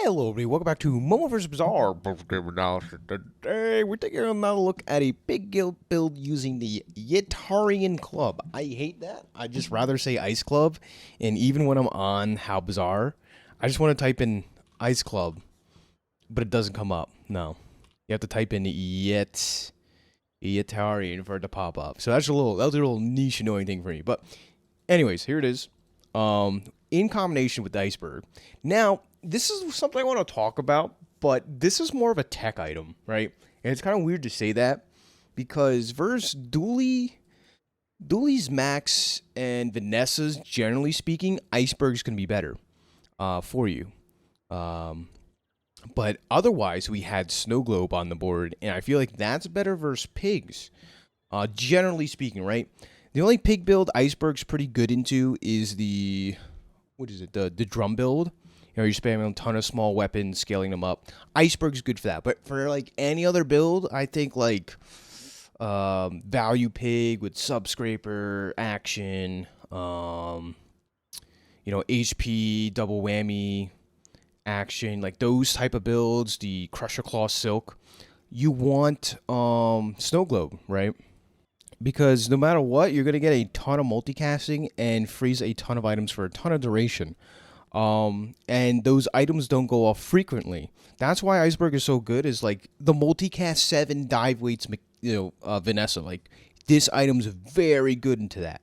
Hello, everybody. Welcome back to MoMoVs The Bazaar. Today, we're taking another look at a big guild build using the Yetarian Club. I hate that. I just rather say Ice Club. And even when I'm on How Bizarre, I just want to type in Ice Club, but it doesn't come up. No. You have to type in Yetarian for it to pop up. So that was a little niche annoying thing for me. But anyways, here it is. In combination with the iceberg. Now, this is something I want to talk about, but this is more of a tech item, right? And it's kind of weird to say that because versus Dooley's Max and Vanessa's, generally speaking, iceberg's going to be better for you. But otherwise, we had Snow Globe on the board, and I feel like that's better versus pigs, generally speaking, right? The only pig build iceberg's pretty good into is the drum build. You know, you're spamming a ton of small weapons, scaling them up. Iceberg's good for that. But for like any other build, I think like value pig with sub scraper action, HP double whammy action, like those type of builds, the Crusher Claw Silk. You want Snow Globe, right? Because no matter what, you're going to get a ton of multicasting and freeze a ton of items for a ton of duration. And those items don't go off frequently. That's why Iceberg is so good, is like the multicast 7 dive weights, Vanessa. Like, this item's very good into that.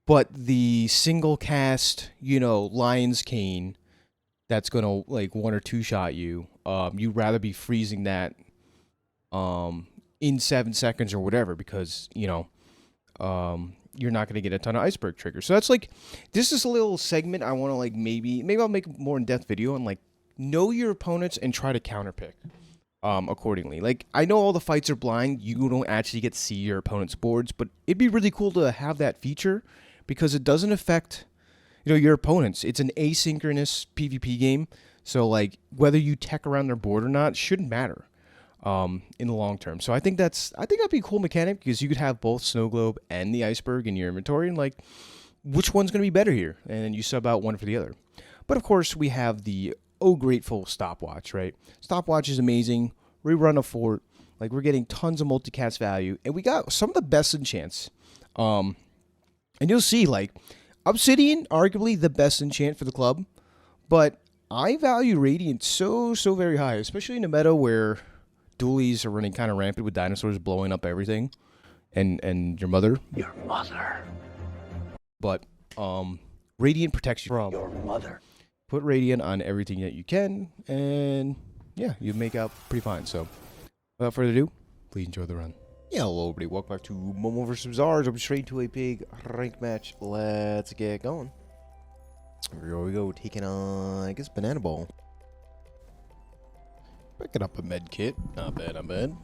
But the single cast, Lion's Cane, that's going to like 1 or 2 shot you, you'd rather be freezing that, in 7 seconds or whatever, because you're not going to get a ton of iceberg triggers. So that's like, this is a little segment I want to like maybe I'll make a more in-depth video on like know your opponents and try to counterpick accordingly. Like, I know all the fights are blind, you don't actually get to see your opponent's boards, but it'd be really cool to have that feature because it doesn't affect your opponents. It's an asynchronous PvP game, so like whether you tech around their board or not shouldn't matter in the long term. So I think that'd be a cool mechanic because you could have both Snow Globe and the iceberg in your inventory, and like, which one's going to be better here? And then you sub out one for the other. But of course, we have the grateful stopwatch, right? Stopwatch is amazing. Rerun a fort. Like, we're getting tons of multicast value, and we got some of the best enchants. And you'll see, like, Obsidian, arguably the best enchant for the club, but I value Radiant so very high, especially in a meta where dualies are running kind of rampant with dinosaurs blowing up everything, and your mother. But Radiant protects you from your mother. Put Radiant on everything that you can, and yeah, you make out pretty fine. So without further ado, please enjoy the run. Yeah, hello everybody, welcome back to MoMoVs The Bazaar. Jump straight to a big rank match. Let's get going. Here we go, taking on, I guess, Banana Ball. Picking up a med kit. Not bad, not bad.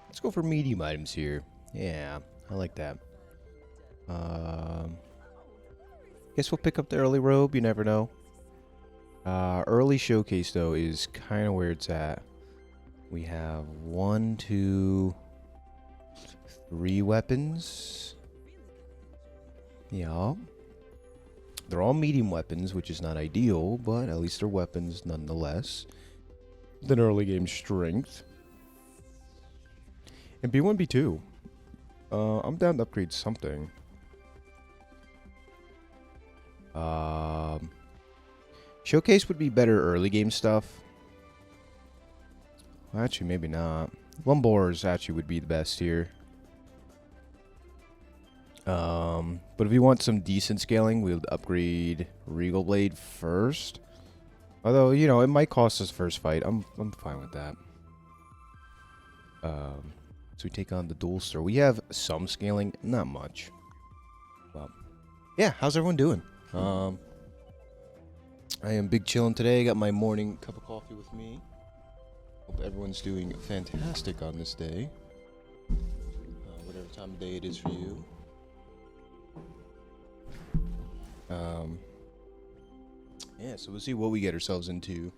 Let's go for medium items here. Yeah, I like that. Guess we'll pick up the early robe. You never know. Early showcase, though, is kind of where it's at. We have 1, 2, 3 weapons. Yeah. They're all medium weapons, which is not ideal, but at least they're weapons nonetheless. Then early game strength. And B1, B2. I'm down to upgrade something. Showcase would be better early game stuff. Well, actually, maybe not. Lumbors actually would be the best here. But if you want some decent scaling, we would upgrade Regal Blade first. Although, it might cost us first fight. I'm fine with that. So we take on the Duelster. We have some scaling, not much. Well, yeah, how's everyone doing? I am big chillin' today. Got my morning cup of coffee with me. Hope everyone's doing fantastic on this day. Whatever time of day it is for you. Yeah, so we'll see what we get ourselves into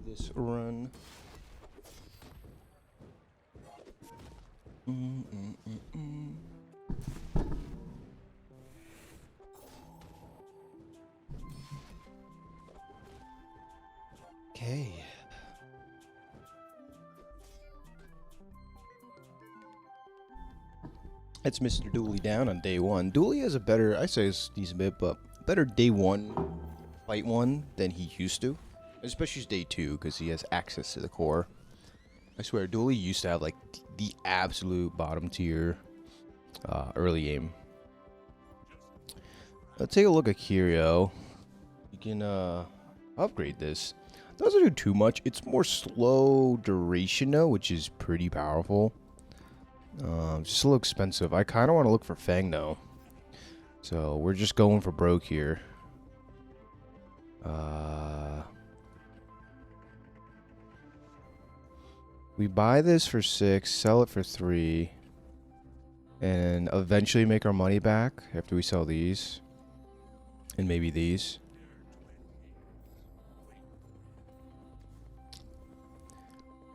this run. Okay. That's Mr. Dooley down on day one. Dooley has a better, I say it's decent bit, but better day one fight one than he used to. Especially day two, because he has access to the core. I swear, Dooley used to have like the absolute bottom tier early game. Let's take a look at Curio. You can upgrade this. Doesn't do too much. It's more slow duration though, which is pretty powerful. Just a little expensive. I kind of want to look for Fang though. So we're just going for broke here. We buy this for 6, sell it for 3, and eventually make our money back after we sell these. And maybe these.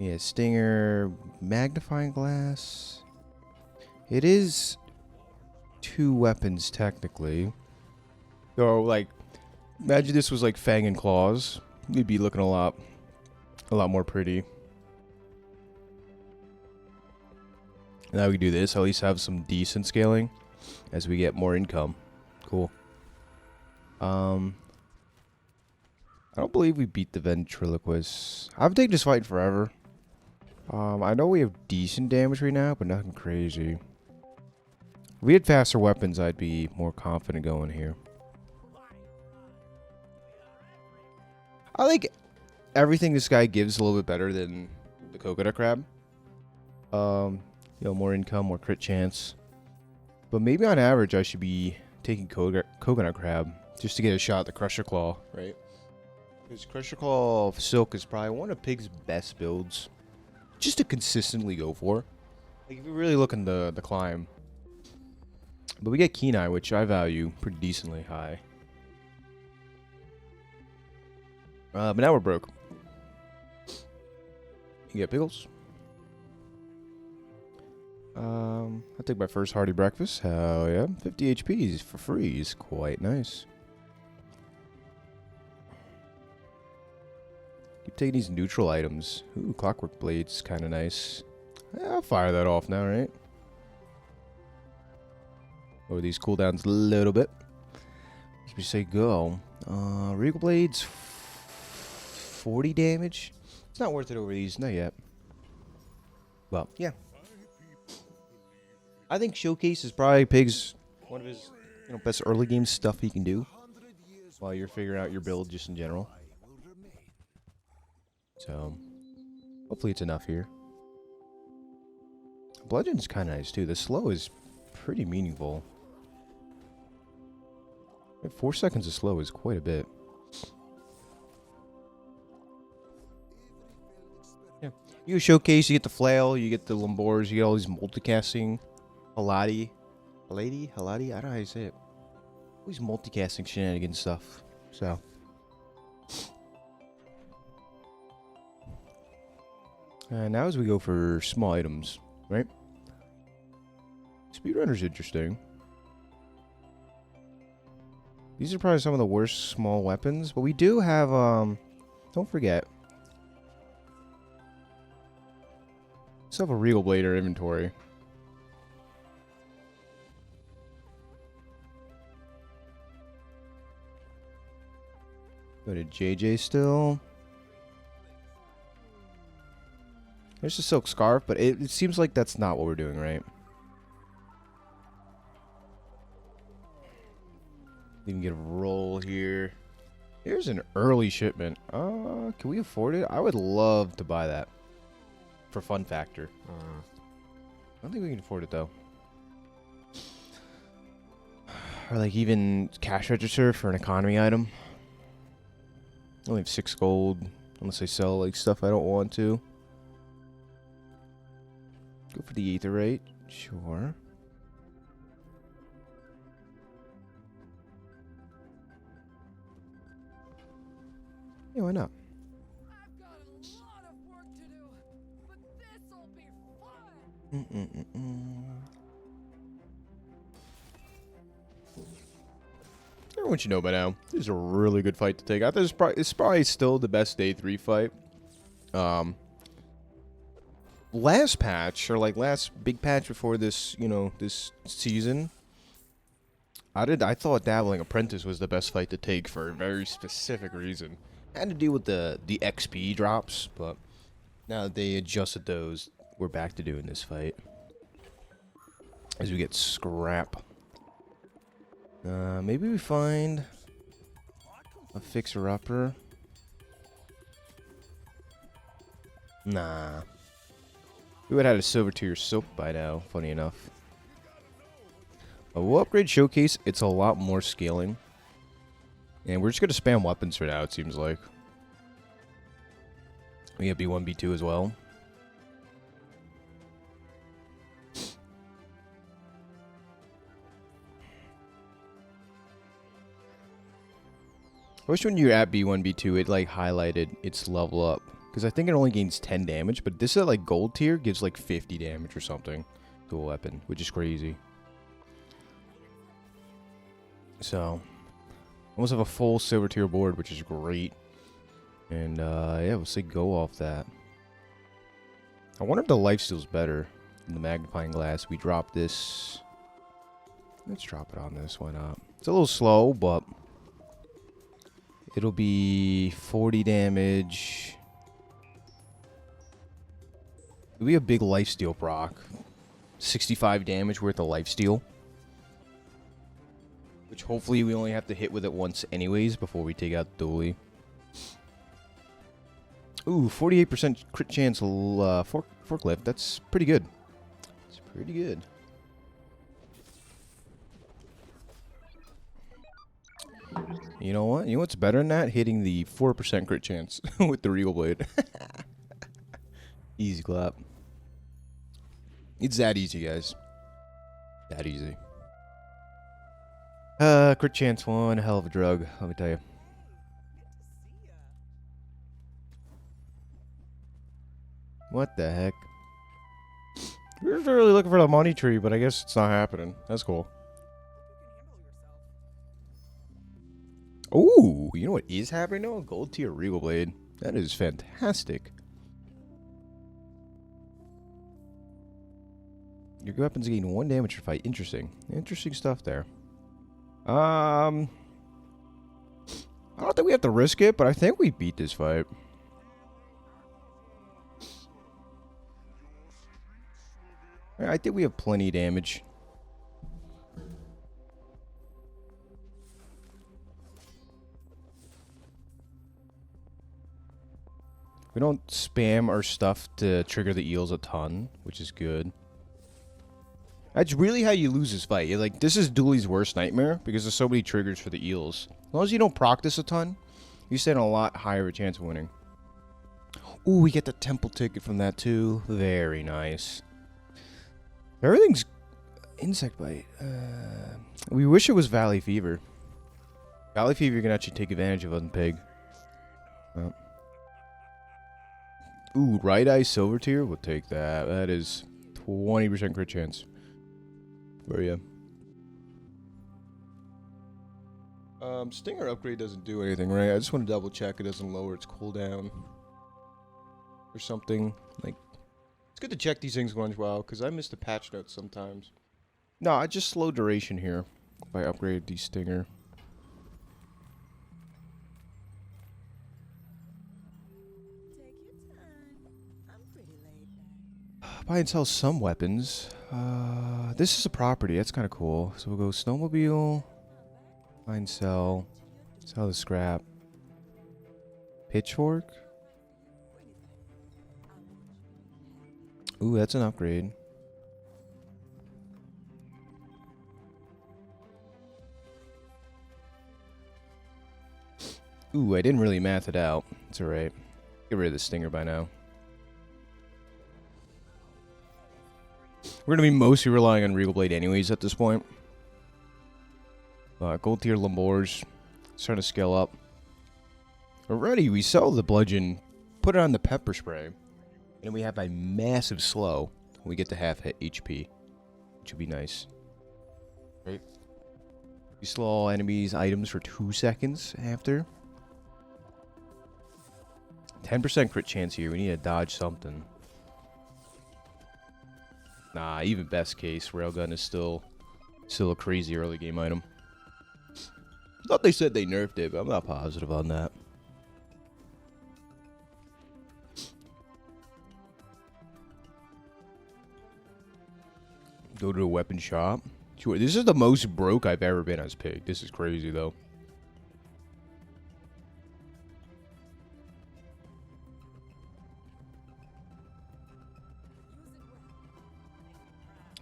Yeah, Stinger, magnifying glass. It is 2 weapons technically. So like, imagine this was like Fang and Claws. We'd be looking a lot more pretty. Now we do this, at least have some decent scaling as we get more income. Cool. I don't believe we beat the ventriloquist. I've taken this fight forever. I know we have decent damage right now, but nothing crazy. If we had faster weapons, I'd be more confident going here. I think everything this guy gives a little bit better than the coconut crab. You know, more income, more crit chance. But maybe on average, I should be taking coconut crab just to get a shot at the Crusher Claw, right? Because Crusher Claw Silk is probably one of Pig's best builds, just to consistently go for. Like if you're really looking to climb. But we get Keen Eye, which I value pretty decently high. But now we're broke. You get pickles. I take my first hearty breakfast. Hell yeah. 50 HPs for free is quite nice. Keep taking these neutral items. Ooh, Clockwork Blade's kind of nice. Yeah, I'll fire that off now, right? Lower these cooldowns a little bit. As we say go. Regal Blade's 40 damage. It's not worth it over these, not yet. Well, yeah. I think Showcase is probably Pig's one of his best early game stuff he can do while you're figuring out your build just in general. So hopefully it's enough here. Bludgeon's kind of nice too. The slow is pretty meaningful. 4 seconds of slow is quite a bit. Yeah, you Showcase, you get the flail, you get the Lumbors, you get all these multicasting. Haladi? I don't know how you say it. All these multicasting shenanigans stuff. So. Now as we go for small items, right? Speedrunner's interesting. These are probably some of the worst small weapons, but we do have, don't forget. We still have a Regal Blade in our inventory. Go to JJ still. There's a Silk Scarf, but it seems like that's not what we're doing, right? You can get a roll here. Here's an early shipment. Can we afford it? I would love to buy that. For fun factor. I don't think we can afford it, though. Or like even cash register for an economy item. I only have 6 gold. Unless I sell like stuff I don't want to. Go for the Aetherite. Sure. Yeah, why not? I've got a lot of work to do, but this'll be fun. everyone should know by now. This is a really good fight to take. I think it's probably still the best day 3 fight. Last patch, or like last big patch before this, you know, this season, I thought Dabbling Apprentice was the best fight to take for a very specific reason. Had to deal with the XP drops, but now that they adjusted those, we're back to doing this fight. As we get scrap. Maybe we find a fixer-upper. Nah. We would have had a silver tier soap by now, funny enough. We'll upgrade Showcase. It's a lot more scaling. And we're just going to spam weapons for now, it seems like. We have B1, B2 as well. I wish when you're at B1, B2, it like highlighted its level up. Because I think it only gains 10 damage, but this at like gold tier gives like 50 damage or something to a weapon, which is crazy. So, almost have a full silver tier board, which is great. And yeah, we'll say go off that. I wonder if the lifesteal's better than the magnifying glass. We drop this. Let's drop it on this, why not? It's a little slow, but it'll be 40 damage. It'll be a big lifesteal proc. 65 damage worth of lifesteal. Which hopefully we only have to hit with it once anyways before we take out the dually. Ooh, 48% crit chance forklift. That's pretty good. It's pretty good. You know what? You know what's better than that? Hitting the 4% crit chance with the Regal Blade. Easy clap. It's that easy, guys. That easy. Crit chance one, hell of a drug, let me tell you. What the heck? We were really looking for the money tree, but I guess it's not happening. That's cool. Ooh, you know what is happening now? Gold tier Regal Blade. That is fantastic. Your weapons gain 1 damage per fight. Interesting. Interesting stuff there. I don't think we have to risk it, but I think we beat this fight. I think we have plenty of damage. We don't spam our stuff to trigger the eels a ton, which is good. That's really how you lose this fight. You're like, this is Dooley's worst nightmare because there's so many triggers for the eels. As long as you don't practice a ton, you stand a lot higher of a chance of winning. Ooh, we get the temple ticket from that too. Very nice. Everything's insect bite. We wish it was Valley Fever. Valley Fever you can actually take advantage of on Pig. Well. Ooh, right eye silver tier? We'll take that. That is 20% crit chance. For you. Stinger upgrade doesn't do anything, right? I just want to double check it doesn't lower its cooldown. Or something. Like, it's good to check these things once in a while, because I miss the patch notes sometimes. No, I just slow duration here. If I upgrade the Stinger. Buy and sell some weapons. This is a property. That's kind of cool. So we'll go snowmobile. Buy and sell. Sell the scrap. Pitchfork. Ooh, that's an upgrade. Ooh, I didn't really math it out. It's alright. Get rid of the Stinger by now. We're going to be mostly relying on Regal Blade anyways at this point. Gold tier Lamborghs. Starting to scale up. Already, we sell the bludgeon. Put it on the pepper spray. And we have a massive slow. We get to half hit HP. Which would be nice. Right? You slow all enemies' items for 2 seconds after. 10% crit chance here. We need to dodge something. Nah, even best case, railgun is still a crazy early game item. I thought they said they nerfed it, but I'm not positive on that. Go to a weapon shop. Sure, this is the most broke I've ever been as Pig. This is crazy, though.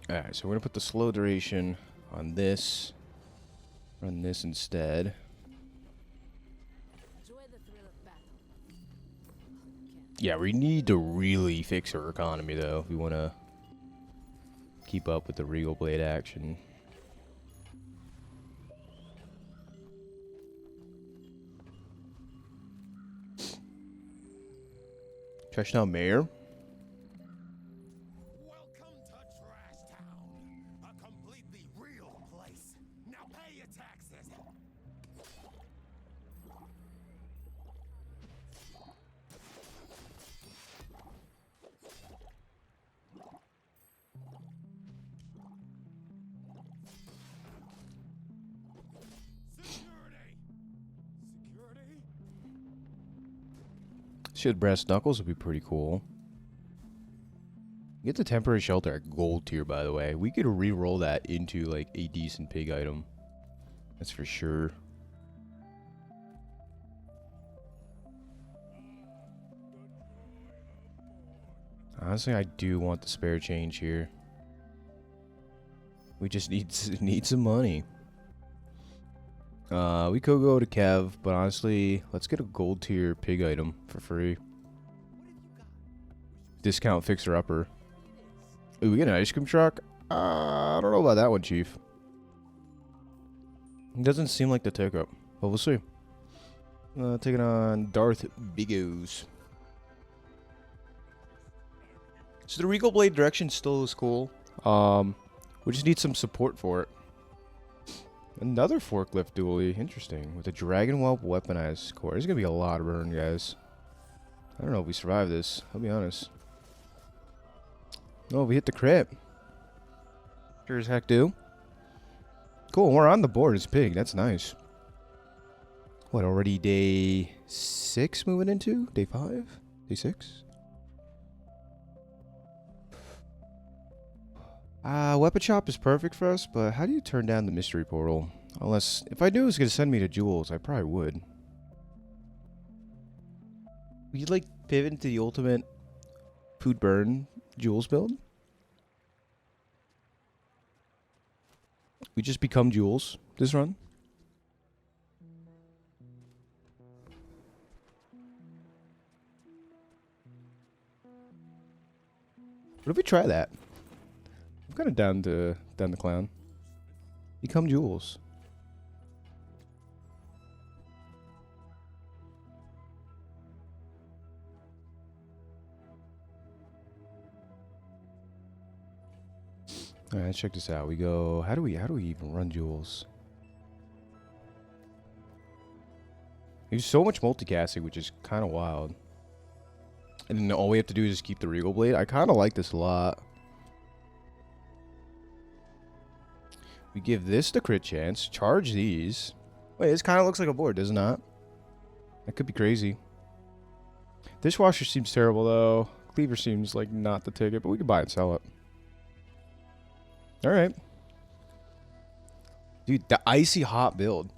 Alright, so we're going to put the slow duration on this. Run this instead. Yeah, we need to really fix our economy, though, if we want to keep up with the Regal Blade action. Touchdown Mayor. Welcome to Trash Town, a completely real place. Now pay your taxes. Security. Security. Should brass knuckles would be pretty cool. Get the temporary shelter at gold tier, by the way. We could re-roll that into like a decent Pig item. That's for sure. Honestly, I do want the spare change here. We just need some money. We could go to Kev, but honestly, let's get a gold tier Pig item for free. Discount fixer upper. Ooh, we get an ice cream truck? I don't know about that one, Chief. It doesn't seem like the tick up, but we'll see. Taking on Darth Bigos. So the Regal Blade direction still is cool. We just need some support for it. Another forklift dually. Interesting. With a Dragon Whelp weaponized core. There's going to be a lot of burn, guys. I don't know if we survive this. I'll be honest. Oh, we hit the crit. Sure as heck do. Cool. We're on the board as Pig. That's nice. What, already day 6 moving into? Day 5? Day 6? Weapon shop is perfect for us, but how do you turn down the mystery portal? Unless, if I knew it was going to send me to Jewels, I probably would. We like pivot into the ultimate food burn Jewels build? We just become Jewels this run? What if we try that? I'm kind of down the clown. Become Jewels. All right, let's check this out. We go. How do we even run Jewels? There's so much multicasting, which is kind of wild. And then all we have to do is just keep the Regal Blade. I kind of like this a lot. We give this the crit chance. Charge these. Wait, this kind of looks like a board, does it not? That could be crazy. Dishwasher seems terrible, though. Cleaver seems like not the ticket, but we can buy and sell it. All right. Dude, the icy hot build.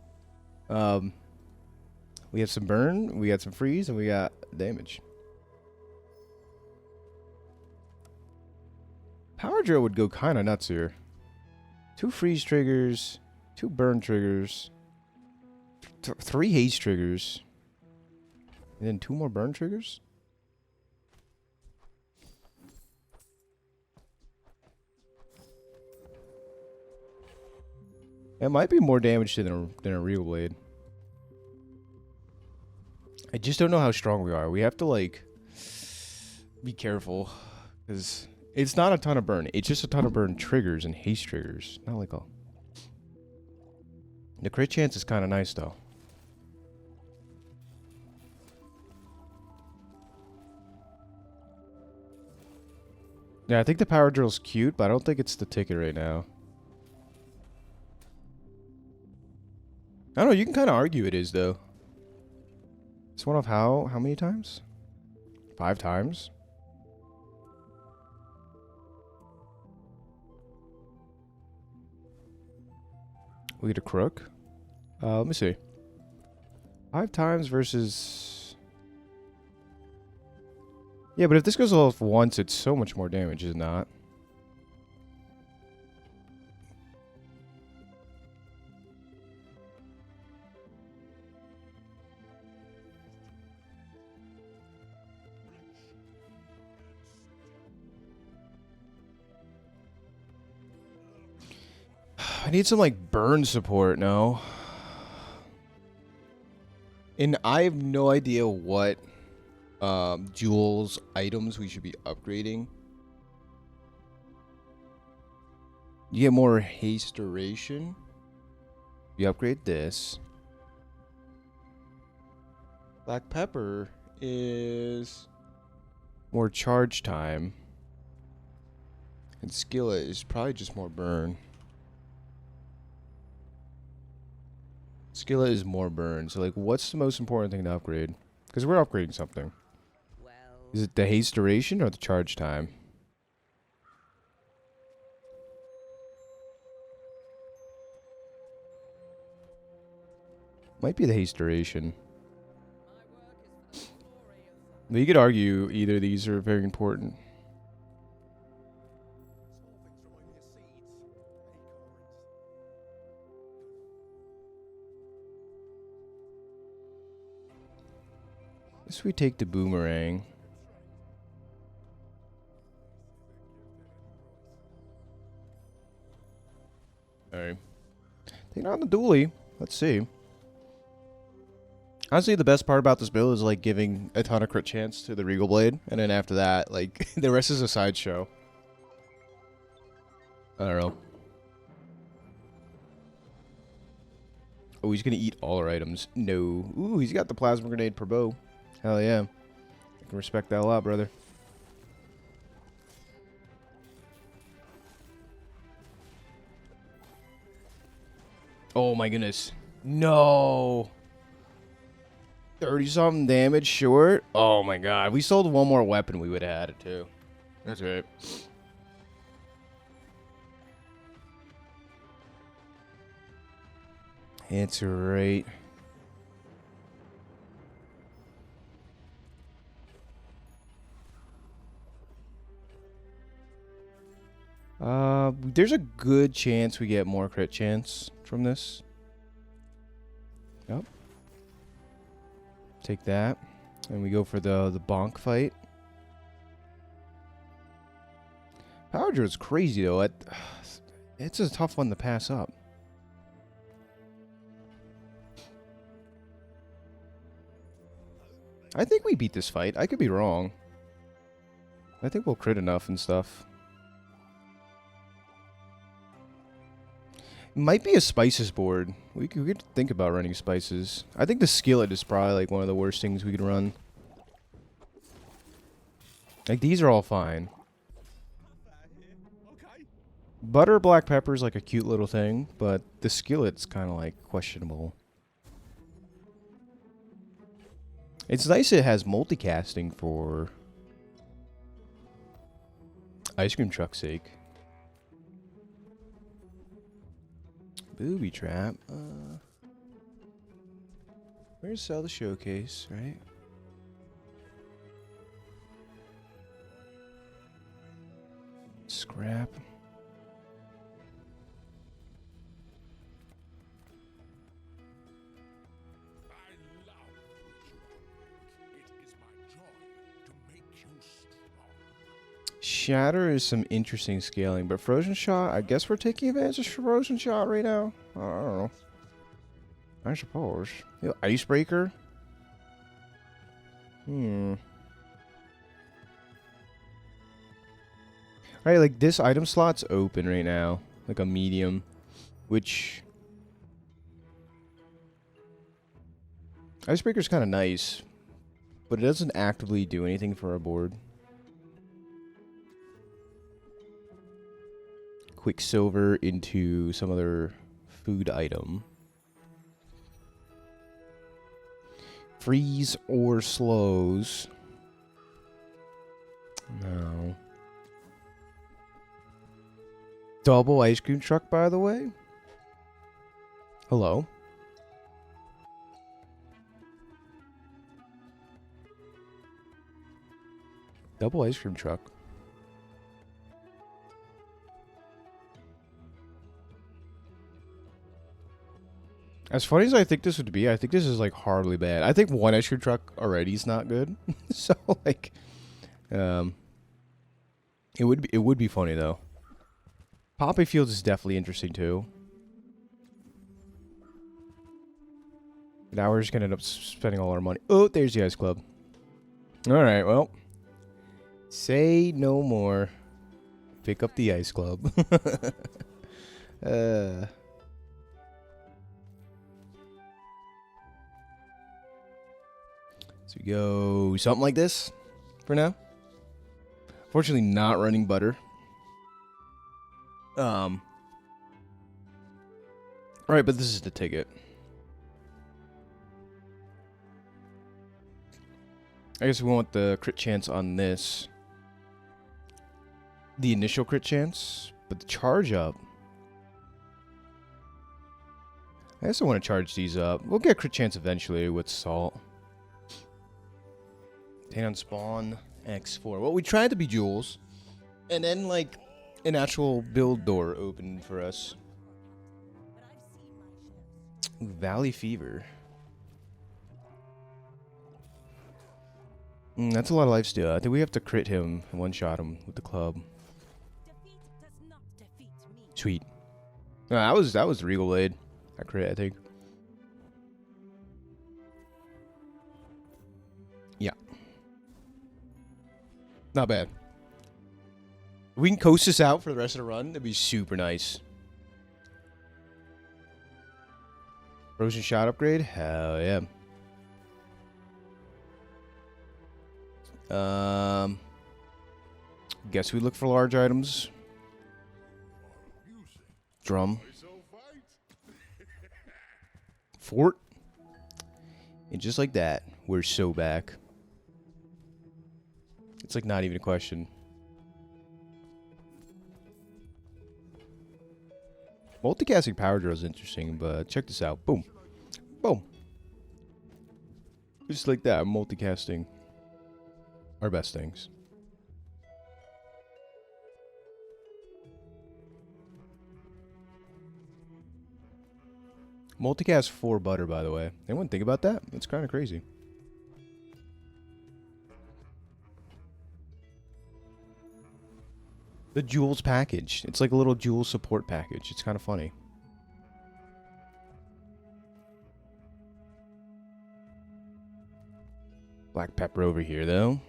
We have some burn, we got some freeze, and we got damage. Power drill would go kind of nuts here. 2 freeze triggers, 2 burn triggers, 3 haste triggers, and then 2 more burn triggers? It might be more damage than a Regal Blade. I just don't know how strong we are. We have to, like, be careful. Because it's not a ton of burn. It's just a ton of burn triggers and haste triggers. Not like a The crit chance is kind of nice, though. Yeah, I think the power drill's cute, but I don't think it's the ticket right now. I don't know, you can kind of argue it is, though. It's one of how many times? 5 times? We get a crook. Let me see. 5 times versus... Yeah, but if this goes off once, it's so much more damage, is it not? I need some, like, burn support, no? And I have no idea what jewels items we should be upgrading. You get more haste duration. You upgrade this. Black pepper is more charge time. And skillet is probably just more burn. Skillet is more burn. So, like, what's the most important thing to upgrade? Because we're upgrading something. Is it the haste duration or the charge time? Might be the haste duration. But you could argue either of these are very important. Guess we take the boomerang. Alright. Taking on the dually. Let's see. Honestly, the best part about this build is, like, giving a ton of crit chance to the Regal Blade. And then after that, like, the rest is a sideshow. I don't know. Oh, he's gonna eat all our items. No. Ooh, he's got the plasma grenade per bow. Hell yeah. I can respect that a lot, brother. Oh my goodness. No. 30-something damage short? Oh my god. We sold one more weapon, we would have had it too. That's right. It's right. There's a good chance we get more crit chance from this. Yep. Take that. And we go for the bonk fight. Power Drill is crazy though. It's a tough one to pass up. I think we beat this fight. I could be wrong. I think we'll crit enough and stuff. Might be a spices board. We could think about running spices. I think the skillet is probably like one of the worst things we could run. Like, these are all fine. Butter black pepper is like a cute little thing, but the skillet's kind of like questionable. It's nice it has multicasting for ice cream truck's sake. Booby trap. Where's sell the showcase, right? Scrap. Shatter is some interesting scaling, but Frozen Shot, I guess we're taking advantage of Frozen Shot right now. I don't know. I suppose. Icebreaker? Alright, like this item slot's open right now. Like a medium. Which Icebreaker's kind of nice, but it doesn't actively do anything for our board. Quicksilver into some other food item. Freeze or slows. No. Double ice cream truck, by the way. Hello. Double ice cream truck. As funny as I think this would be, I think this is like horribly bad. I think one ice cream truck already is not good. So like, it would be funny though. Poppy Fields is definitely interesting too. Now we're just gonna end up spending all our money. Oh, there's the ice club. All right, well, say no more. Pick up the ice club. So we go something like this for now. Fortunately, not running butter. All right, but this is the ticket. I guess we want the crit chance on this. The initial crit chance, but the charge up. I guess I want to charge these up. We'll get crit chance eventually with salt. 10 on spawn, X4. Well, we tried to be jewels, and then like an actual build door opened for us. Valley Fever. That's a lot of lifesteal. I think we have to crit him and one-shot him with the club. Sweet. No, that was Regal Blade. I crit, I think. Yeah. Not bad. If we can coast this out for the rest of the run, that'd be super nice. Frozen shot upgrade? Hell yeah. Guess we look for large items. Drum. Fort. And just like that, we're so back. It's like not even a question. Multicasting power drill is interesting, but check this out. Boom. Boom. Just like that, multicasting our best things. Multicast 4 butter, by the way. Anyone think about that? It's kind of crazy. The Jules package. It's like a little Jules support package. It's kind of funny. Black pepper over here, though.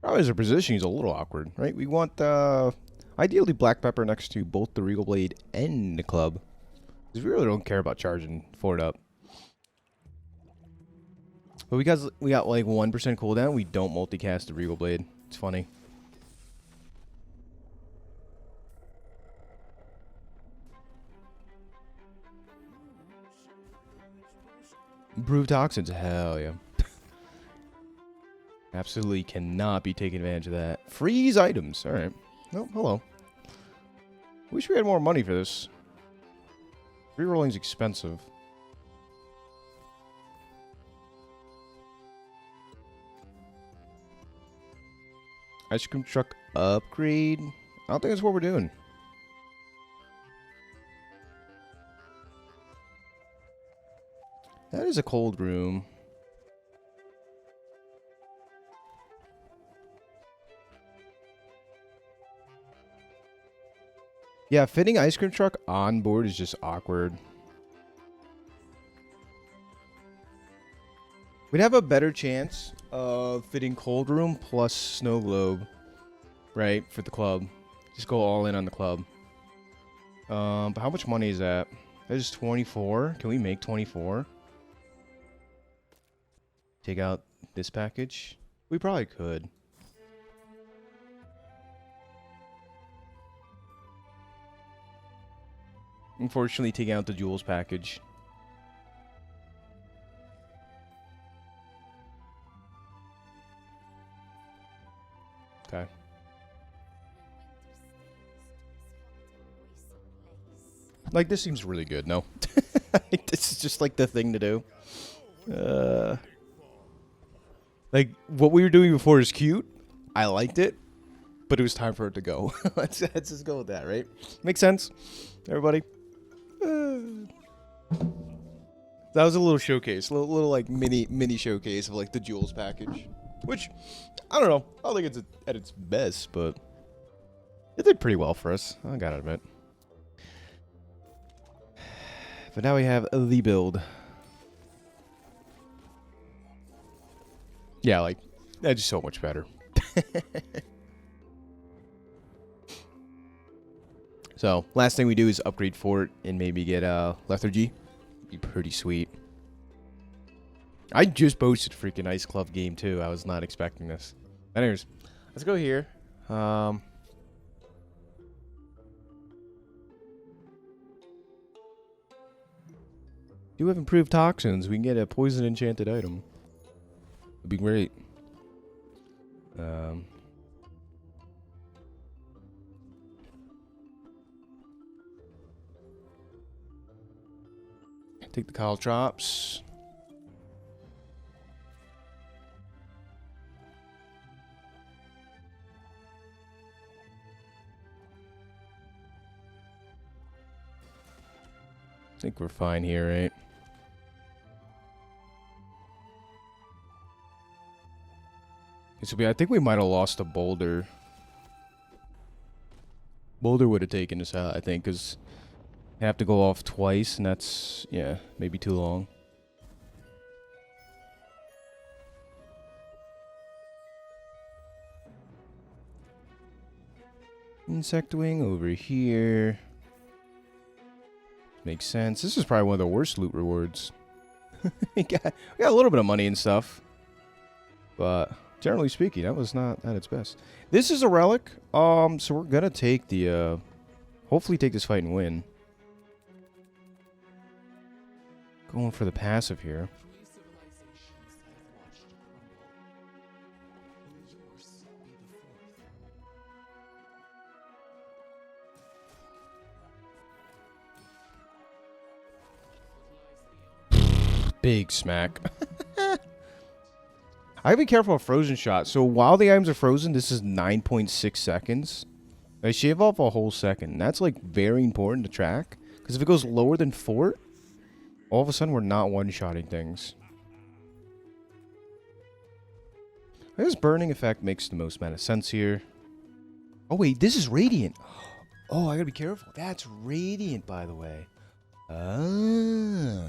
Probably as our positioning is a little awkward, right? We want ideally black pepper next to both the Regal Blade and the club, because we really don't care about charging Fort up. But because we got like 1% cooldown, we don't multicast the Regal Blade. It's funny. Brew toxins, hell yeah. Absolutely cannot be taking advantage of that. Freeze items, alright. Oh, hello. Wish we had more money for this. Rerolling's expensive. Ice cream truck upgrade. I don't think that's what we're doing. That is a cold room. Yeah, fitting ice cream truck on board is just awkward. We'd have a better chance of fitting cold room plus snow globe, right, for the club. Just go all in on the club. But how much money is that? That is 24. Can we make 24? Take out this package? We probably could. Unfortunately, taking out the jewels package. Okay. Like, this seems really good, no? This is just, like, the thing to do. Like, what we were doing before is cute. I liked it. But it was time for it to go. let's just go with that, right? Makes sense, everybody? That was a little showcase. Little like, mini showcase of, like, the jewels package. Which, I don't know. I don't think it's at its best, but it did pretty well for us. I gotta admit. But now we have the build. Yeah, like, that's just so much better. So, last thing we do is upgrade Fort and maybe get Lethargy. Be pretty sweet. I just posted a freaking Ice Club game too. I was not expecting this. Anyways, let's go here. Do have improved toxins. We can get a poison enchanted item. It'd be great. Take the caltrops. I think we're fine here, right? So I think we might have lost a boulder. Boulder would have taken us out, I think, because I have to go off twice, and that's, yeah, maybe too long. Insect wing over here. Makes sense. This is probably one of the worst loot rewards. we got a little bit of money and stuff, but generally speaking, that was not at its best. This is a relic, so we're gonna take the, hopefully take this fight and win. Going for the passive here. Big smack. I gotta be careful of frozen shot. So while the items are frozen, this is 9.6 seconds. I shave off a whole second. That's like very important to track. Because if it goes lower than 4, all of a sudden we're not one-shotting things. I guess burning effect makes the most amount of sense here. Oh wait, this is radiant. Oh, I gotta be careful. That's radiant, by the way. Oh.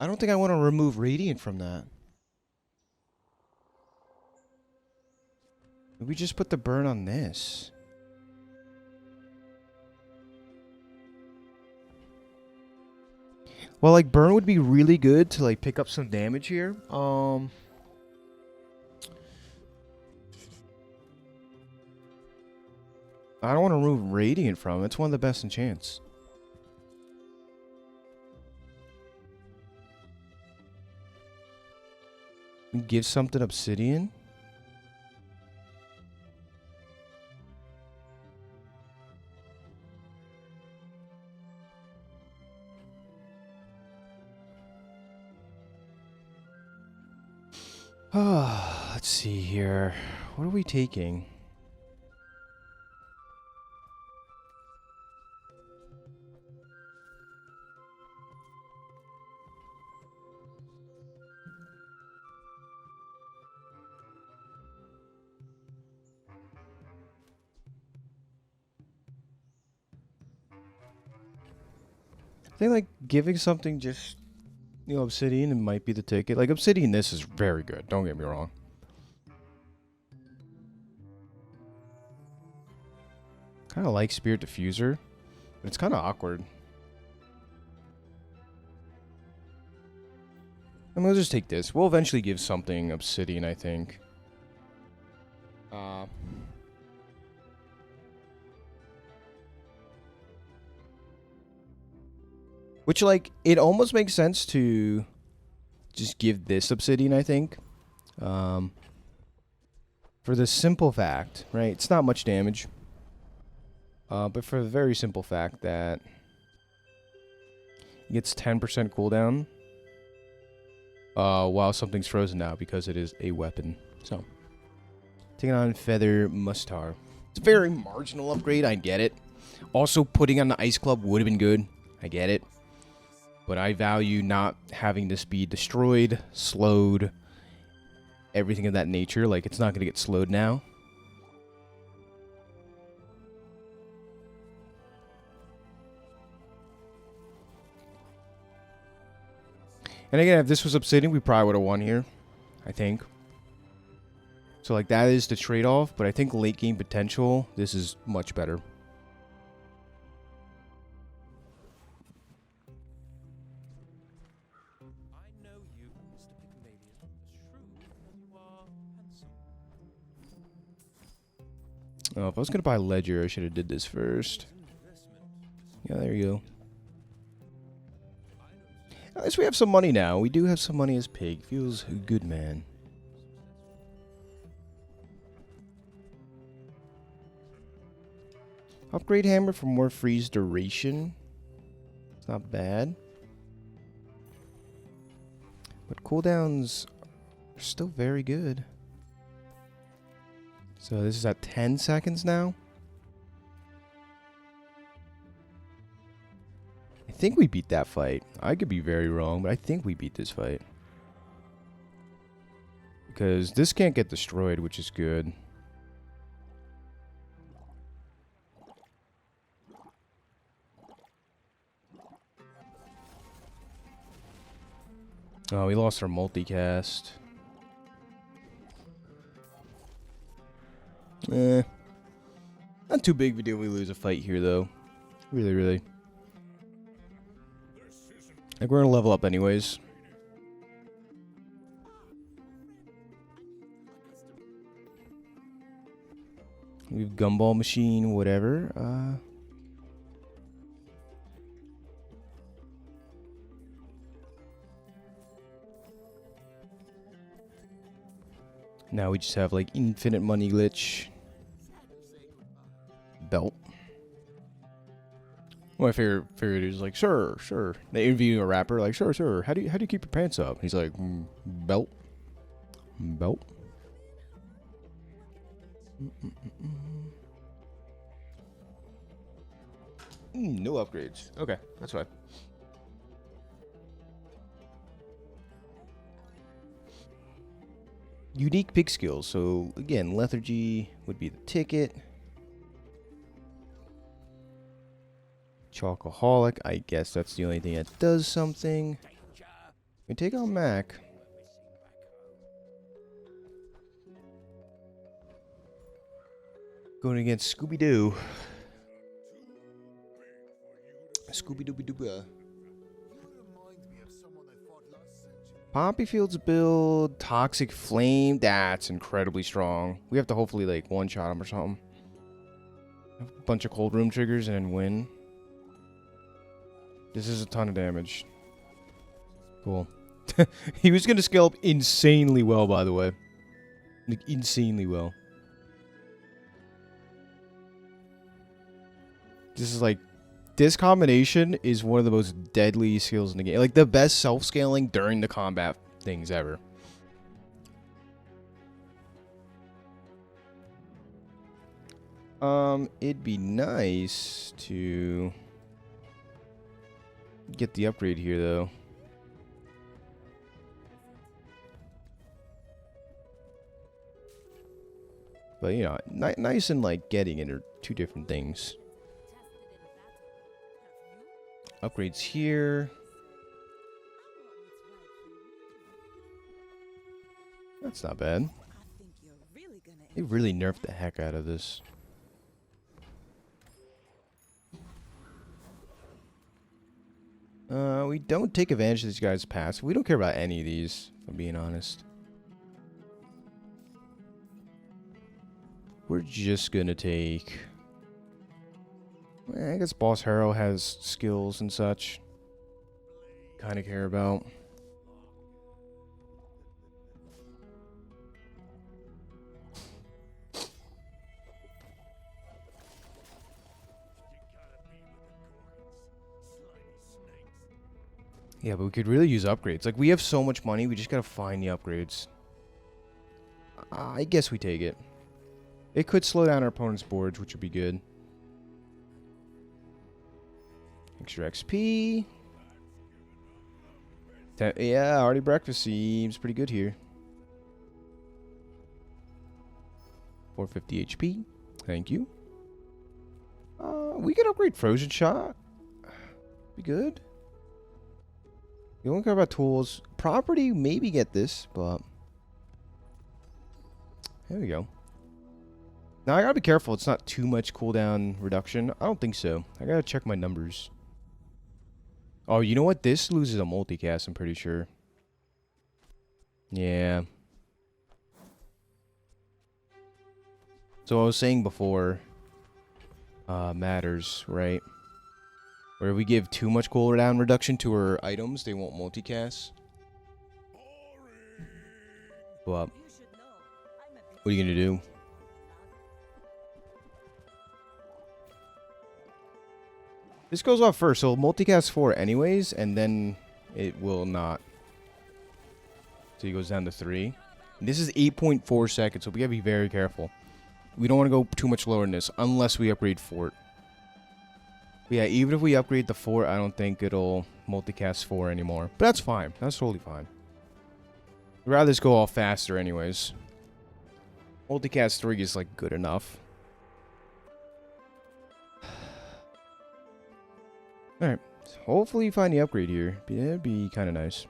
I don't think I want to remove radiant from that. Maybe just put the burn on this. Well, like, burn would be really good to, like, pick up some damage here. I don't want to remove radiant from it. It's one of the best enchants. Give something obsidian. Let's see here. What are we taking? I think, like, giving something just, you know, obsidian, it might be the ticket. Like, obsidian, this is very good. Don't get me wrong. Kind of like Spirit Diffuser, but it's kind of awkward. And we'll just take this. We'll eventually give something Obsidian, I think. Which, like, it almost makes sense to just give this Obsidian, I think. For the simple fact, right? It's not much damage. But for the very simple fact that it gets 10% cooldown while something's frozen now because it is a weapon. So, taking on Feather Mustar. It's a very marginal upgrade, I get it. Also, putting on the Ice Club would have been good. I get it. But I value not having this be destroyed, slowed, everything of that nature. Like, it's not going to get slowed now. And again, if this was Obsidian, we probably would have won here, I think. So, like, that is the trade-off. But I think late game potential, this is much better. I know you, Mr. Pygmalion, as shrewd as you are handsome. Oh, if I was going to buy Ledger, I should have did this first. Yeah, there you go. At least we have some money now. We do have some money as Pig. Feels good, man. Upgrade Hammer for more freeze duration. It's not bad. But cooldowns are still very good. So this is at 10 seconds now. I think we beat that fight. I could be very wrong, but I think we beat this fight. Because this can't get destroyed, which is good. Oh, we lost our multicast. Not too big of a deal we lose a fight here, though. Really, really. Like, we're gonna level up anyways. We've Gumball Machine, whatever. Now we just have, like, infinite money glitch. Belt. My favorite is like, sir. They interview a rapper, like, sir. How do you keep your pants up? He's like, belt. No upgrades. Okay, that's fine. Unique pig skills. So again, lethargy would be the ticket. Chocoholic, I guess that's the only thing that does something. We take on Mac. Going against Scooby-Doo. Scooby-Dooby-Dooba. Poppy Fields build, Toxic Flame. That's incredibly strong. We have to hopefully, like, one-shot him or something. A bunch of cold room triggers and then win. This is a ton of damage. Cool. He was going to scale up insanely well, by the way. Like, insanely well. This is like... This combination is one of the most deadly skills in the game. Like, the best self-scaling during the combat things ever. It'd be nice to... get the upgrade here, though. But, you know, nice and, like, getting it are two different things. Upgrades here. That's not bad. They really nerfed the heck out of this. we don't take advantage of these guys' pass. We don't care about any of these, if I'm being honest. We're just gonna take... I guess Boss Harrow has skills and such. Kind of care about. Yeah, but we could really use upgrades. Like, we have so much money, we just gotta find the upgrades. I guess we take it. It could slow down our opponent's boards, which would be good. Extra XP. Yeah, already breakfast seems pretty good here. 450 HP. Thank you. We could upgrade Frozen Shot. Be good. You don't care about tools. Property, maybe get this, but... There we go. Now, I gotta be careful. It's not too much cooldown reduction. I don't think so. I gotta check my numbers. Oh, you know what? This loses a multicast, I'm pretty sure. Yeah. So I was saying before... matters, right? Where if we give too much cooldown reduction to our items, they won't multicast. But what are you gonna do? This goes off first, so multicast 4 anyways, and then it will not. So he goes down to 3. And this is 8.4 seconds, so we gotta be very careful. We don't want to go too much lower than this, unless we upgrade Fort. But yeah, even if we upgrade the Fort, I don't think it'll multicast 4 anymore. But that's fine. That's totally fine. I'd rather this go all faster anyways. Multicast 3 is, like, good enough. Alright. Hopefully you find the upgrade here. It'd be kind of nice.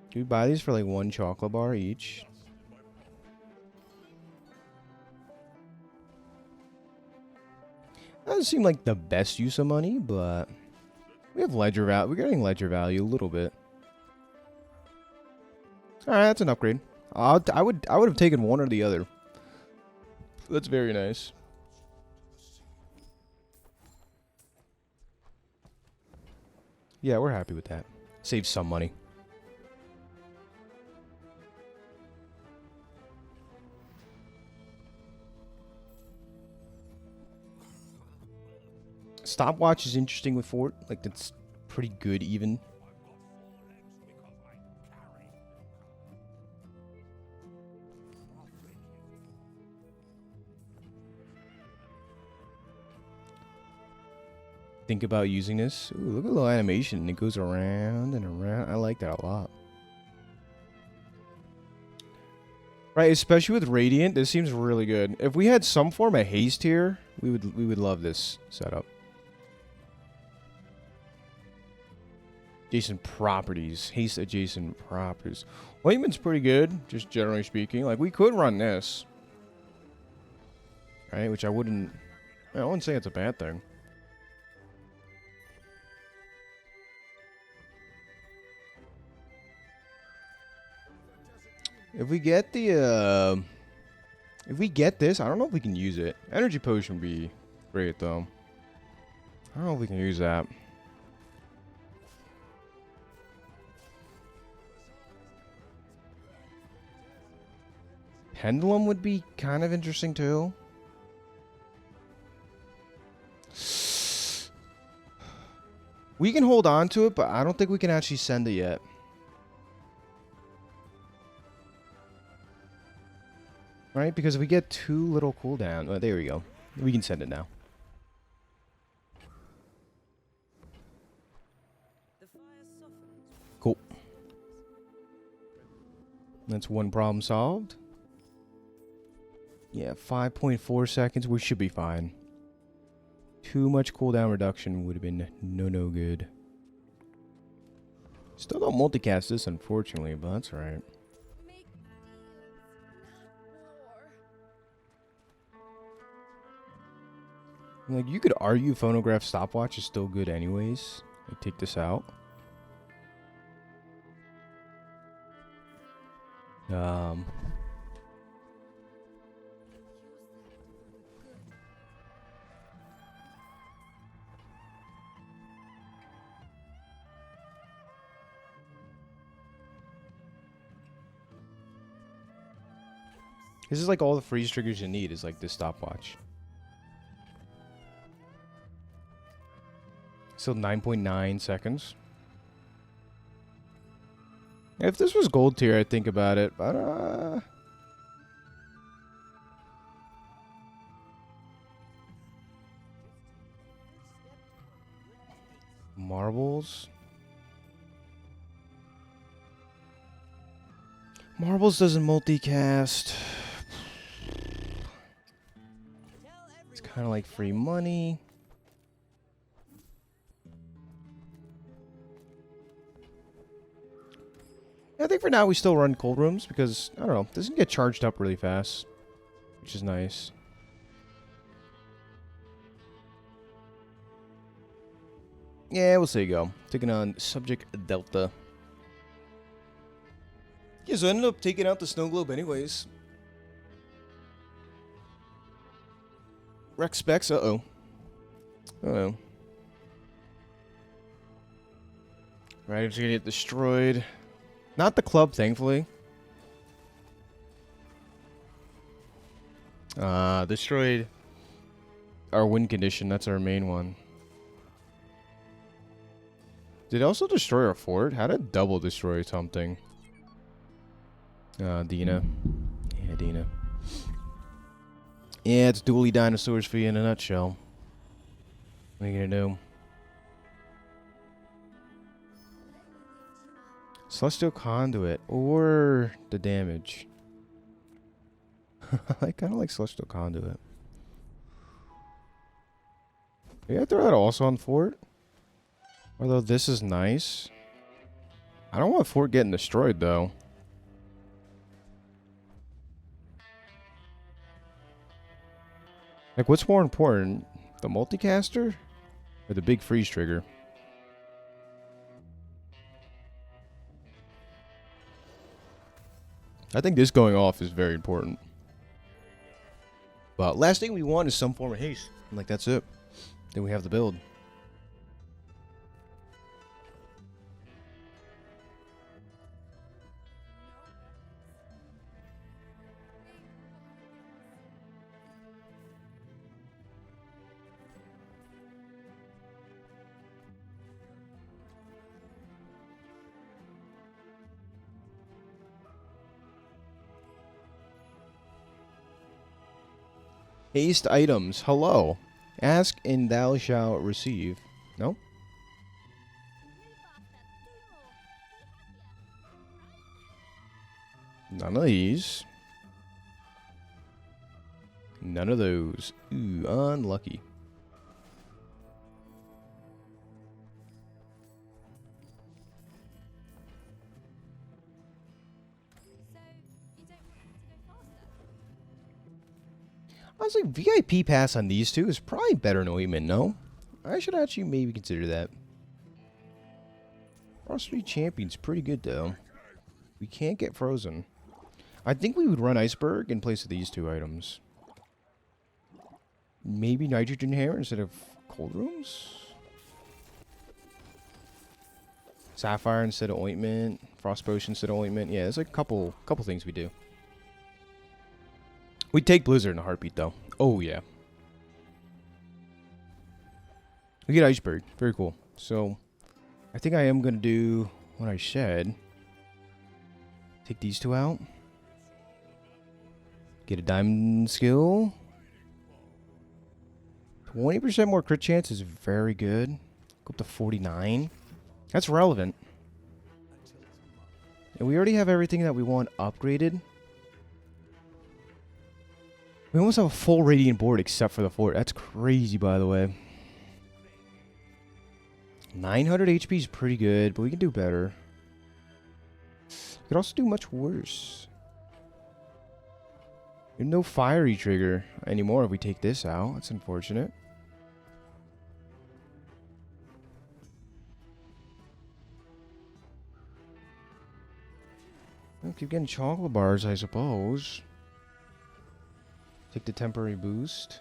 Do we buy these for, like, 1 chocolate bar each? Doesn't seem like the best use of money, but we have ledger value. We're getting ledger value a little bit. All right, that's an upgrade. I would have taken one or the other. That's very nice. Yeah, we're happy with that. Save some money. Stopwatch is interesting with Fort. Like, that's pretty good even. Think about using this. Ooh, look at the little animation. It goes around and around. I like that a lot. Right, especially with Radiant, this seems really good. If we had some form of haste here, we would love this setup. Adjacent properties. Haste adjacent properties. Ointment's pretty good, just generally speaking. Like, we could run this. Right, which I wouldn't say it's a bad thing. If we get the, if we get this, I don't know if we can use it. Energy potion would be great, though. I don't know if we can use that. Pendulum would be kind of interesting, too. We can hold on to it, but I don't think we can actually send it yet. Right? Because if we get too little cooldown... Oh, there we go. We can send it now. Cool. That's one problem solved. Yeah, 5.4 seconds. We should be fine. Too much cooldown reduction would have been no good. Still don't multicast this, unfortunately, but that's alright. Make deals, not war. Like, you could argue phonograph stopwatch is still good anyways. Like, take this out. This is like all the freeze triggers you need is like this stopwatch. Still 9.9 seconds. If this was gold tier, I'd think about it, but marbles. Marbles doesn't multicast. It's kind of like free money. I think for now we still run cold rooms because, I don't know, it doesn't get charged up really fast, which is nice. Yeah, we'll see you go. Taking on Subject Delta. Yeah, so I ended up taking out the snow globe anyways. Rex specs, uh-oh. Uh-oh. Right, it's gonna get destroyed. Not the club, thankfully. Destroyed our win condition. That's our main one. Did it also destroy our fort? How did it double destroy something? Dina. Yeah, Dina. Yeah, it's dually dinosaurs for you in a nutshell. What are you gonna do? Celestial Conduit or the damage. I kind of like Celestial Conduit. Yeah, throw that also on Fort. Although this is nice. I don't want Fort getting destroyed though. Like, what's more important? The multicaster or the big freeze trigger? I think this going off is very important. But last thing we want is some form of haste. Like, that's it. Then we have the build. Haste items. Hello. Ask and thou shalt receive. No? None of these. None of those. Ooh, unlucky. Honestly, VIP pass on these two is probably better than Ointment, no? I should actually maybe consider that. Frost 3 Champion's pretty good, though. We can't get frozen. I think we would run Iceberg in place of these two items. Maybe Nitrogen Hammer instead of Cold Rooms? Sapphire instead of Ointment. Frost Potion instead of Ointment. Yeah, there's like a couple things we do. We'd take Blizzard in a heartbeat, though. Oh, yeah. We get Iceberg. Very cool. So, I think I am going to do what I said. Take these two out. Get a Diamond skill. 20% more crit chance is very good. Go up to 49. That's relevant. And we already have everything that we want upgraded. We almost have a full Radiant board except for the fort. That's crazy, by the way. 900 HP is pretty good, but we can do better. We could also do much worse. There's no fiery trigger anymore if we take this out. That's unfortunate. Keep getting chocolate bars, I suppose. Take the temporary boost.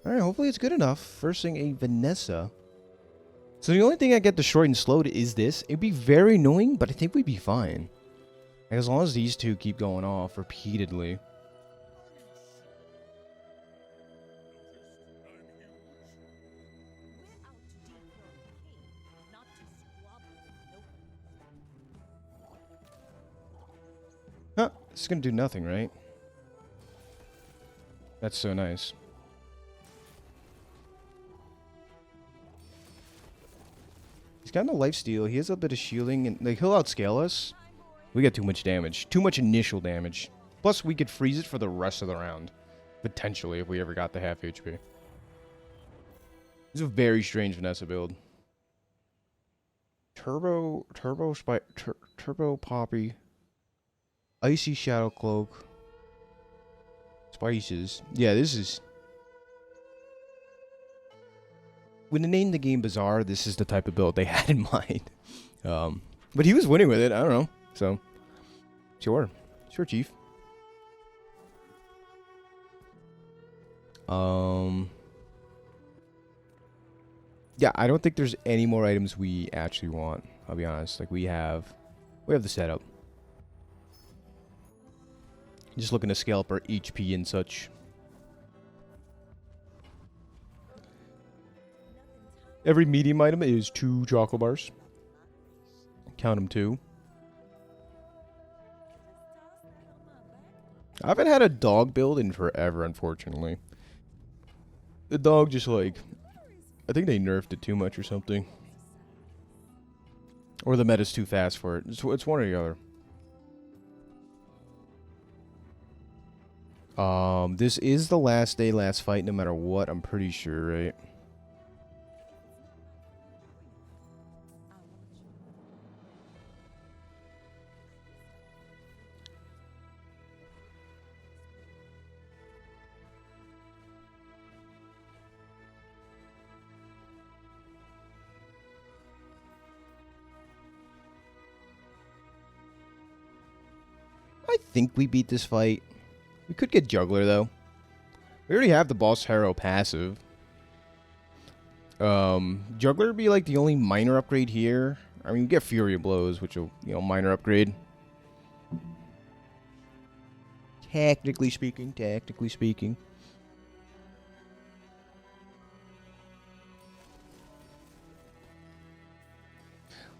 Alright, hopefully it's good enough. First thing, a Vanessa. So the only thing I get destroyed and slowed is this. It'd be very annoying, but I think we'd be fine. As long as these two keep going off repeatedly. Huh, this is gonna do nothing, right? That's so nice. He's got no lifesteal. He has a bit of shielding, and like he'll outscale us. We got too much damage. Too much initial damage. Plus, we could freeze it for the rest of the round. Potentially, if we ever got the half HP. This is a very strange Vanessa build. Turbo Poppy. Icy Shadow Cloak. Spices. Yeah, this is... When they named the game Bazaar, this is the type of build they had in mind. But he was winning with it. I don't know. So, sure. Sure, Chief. Yeah, I don't think there's any more items we actually want. I'll be honest. Like, we have the setup. Just looking to scale up our HP and such. Every medium item is 2 chocolate bars. Count them 2. I haven't had a dog build in forever, unfortunately. The dog just like... I think they nerfed it too much or something. Or the meta's too fast for it. It's one or the other. This is the last day, last fight, no matter what, I'm pretty sure, right? I think we beat this fight. We could get Juggler, though. We already have the Boss Hero passive. Juggler would be, like, the only minor upgrade here. I mean, we get Fury of Blows, which will, you know, minor upgrade. Technically speaking, technically speaking.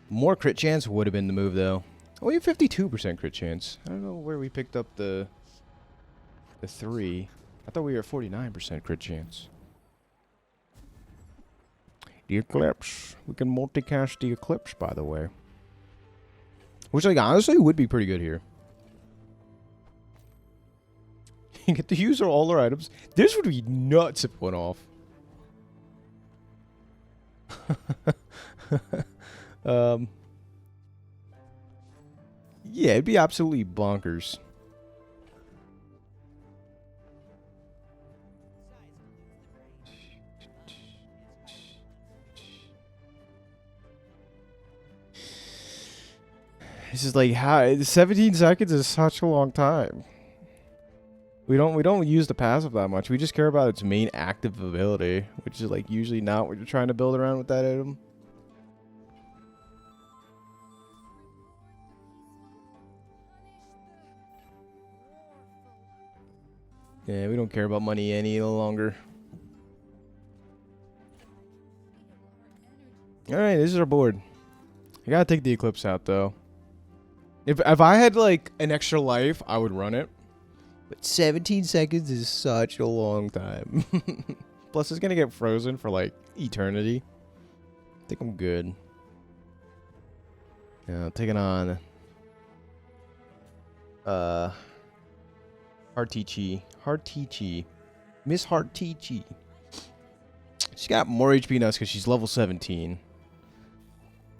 More crit chance would have been the move, though. Oh, we have 52% crit chance. I don't know where we picked up the 3. I thought we were at 49% crit chance. The Eclipse. We can multicast the Eclipse, by the way. Which, like, honestly would be pretty good here. You get to use all our items. This would be nuts if it went off. Yeah, it'd be absolutely bonkers. This is like how 17 seconds is such a long time. We don't use the passive that much. We just care about its main active ability, which is like usually not what you're trying to build around with that item. Yeah, we don't care about money any longer. Alright, this is our board. I gotta take the Eclipse out, though. If I had, like, an extra life, I would run it. But 17 seconds is such a long time. Plus, it's gonna get frozen for, like, eternity. I think I'm good. Yeah, taking on... Heartichi. Miss Heartichi. She's got more HP than us because she's level 17.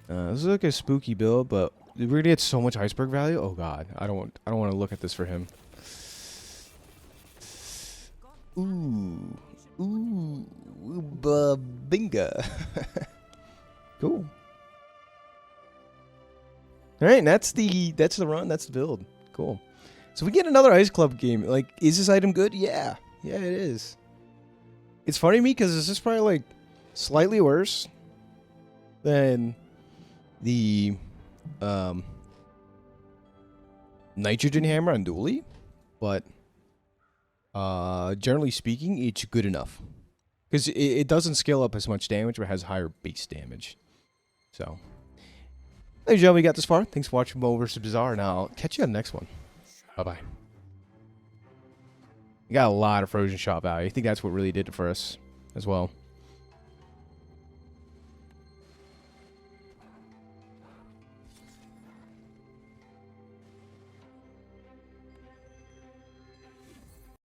This is like a spooky build, but we're gonna get so much iceberg value. Oh god, I don't want to look at this for him. Ooh, Ooh, binga. Cool. All right, and that's the run. That's the build. Cool. So we get another Ice Club game. Like, is this item good? Yeah, it is. It's funny to me because this is probably like slightly worse than the nitrogen hammer on Dually, but generally speaking, it's good enough because it doesn't scale up as much damage, but has higher base damage. So, ladies and gentlemen, we got this far. Thanks for watching MoMoVs The Bazaar, and I'll catch you on the next one. Bye bye. You got a lot of frozen shot value. I think that's what really did it for us as well.